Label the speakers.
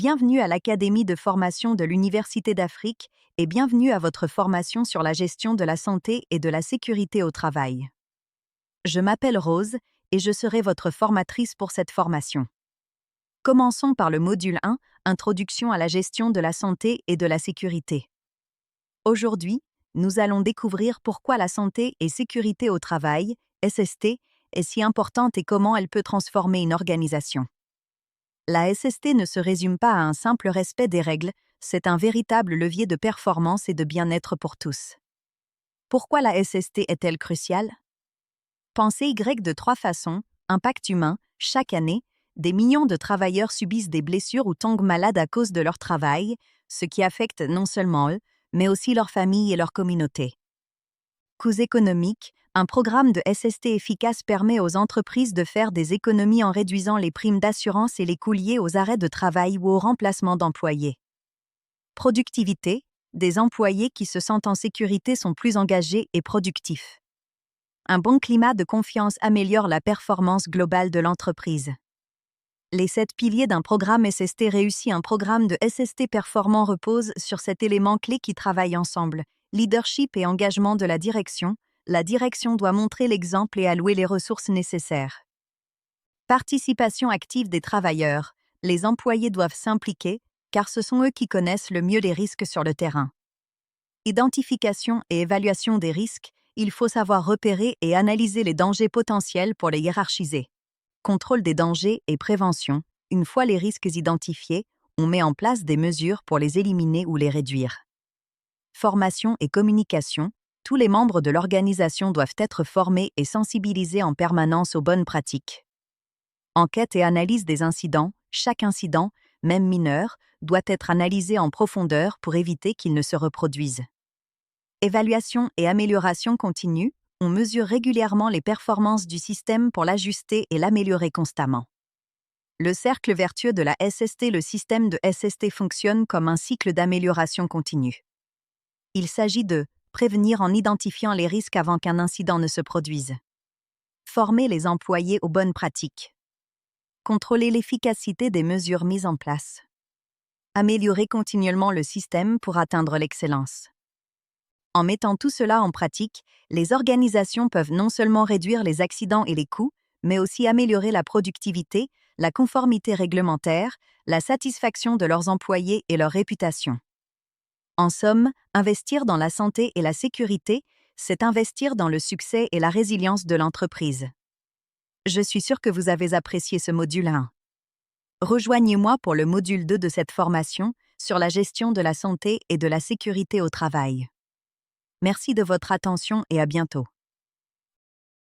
Speaker 1: Bienvenue à l'Académie de formation de l'Université d'Afrique et bienvenue à votre formation sur la gestion de la santé et de la sécurité au travail. Je m'appelle Rose et je serai votre formatrice pour cette formation. Commençons par le module 1, Introduction à la gestion de la santé et de la sécurité. Aujourd'hui, nous allons découvrir pourquoi la santé et sécurité au travail, SST, est si importante et comment elle peut transformer une organisation. La SST ne se résume pas à un simple respect des règles, c'est un véritable levier de performance et de bien-être pour tous. Pourquoi la SST est-elle cruciale? Pensez Y de 3 façons. Impact humain. Chaque année, des millions de travailleurs subissent des blessures ou tombent malades à cause de leur travail, ce qui affecte non seulement eux, mais aussi leurs familles et leur communauté. Coûts économiques. Un programme de SST efficace permet aux entreprises de faire des économies en réduisant les primes d'assurance et les coûts liés aux arrêts de travail ou au remplacement d'employés. Productivité. Des employés qui se sentent en sécurité sont plus engagés et productifs. Un bon climat de confiance améliore la performance globale de l'entreprise. Les 7 piliers d'un programme SST réussi. Un programme de SST performant repose sur cet élément clé qui travaillent ensemble. Leadership et engagement de la direction. La direction doit montrer l'exemple et allouer les ressources nécessaires. Participation active des travailleurs. Les employés doivent s'impliquer, car ce sont eux qui connaissent le mieux les risques sur le terrain. Identification et évaluation des risques. Il faut savoir repérer et analyser les dangers potentiels pour les hiérarchiser. Contrôle des dangers et prévention. Une fois les risques identifiés, on met en place des mesures pour les éliminer ou les réduire. Formation et communication. Tous les membres de l'organisation doivent être formés et sensibilisés en permanence aux bonnes pratiques. Enquête et analyse des incidents. Chaque incident, même mineur, doit être analysé en profondeur pour éviter qu'il ne se reproduise. Évaluation et amélioration continue. On mesure régulièrement les performances du système pour l'ajuster et l'améliorer constamment. Le cercle vertueux de la SST. Le système de SST fonctionne comme un cycle d'amélioration continue. Il s'agit de prévenir en identifiant les risques avant qu'un incident ne se produise. Former les employés aux bonnes pratiques. Contrôler l'efficacité des mesures mises en place. Améliorer continuellement le système pour atteindre l'excellence. En mettant tout cela en pratique, les organisations peuvent non seulement réduire les accidents et les coûts, mais aussi améliorer la productivité, la conformité réglementaire, la satisfaction de leurs employés et leur réputation. En somme, investir dans la santé et la sécurité, c'est investir dans le succès et la résilience de l'entreprise. Je suis sûre que vous avez apprécié ce module 1. Rejoignez-moi pour le module 2 de cette formation sur la gestion de la santé et de la sécurité au travail. Merci de votre attention et à bientôt.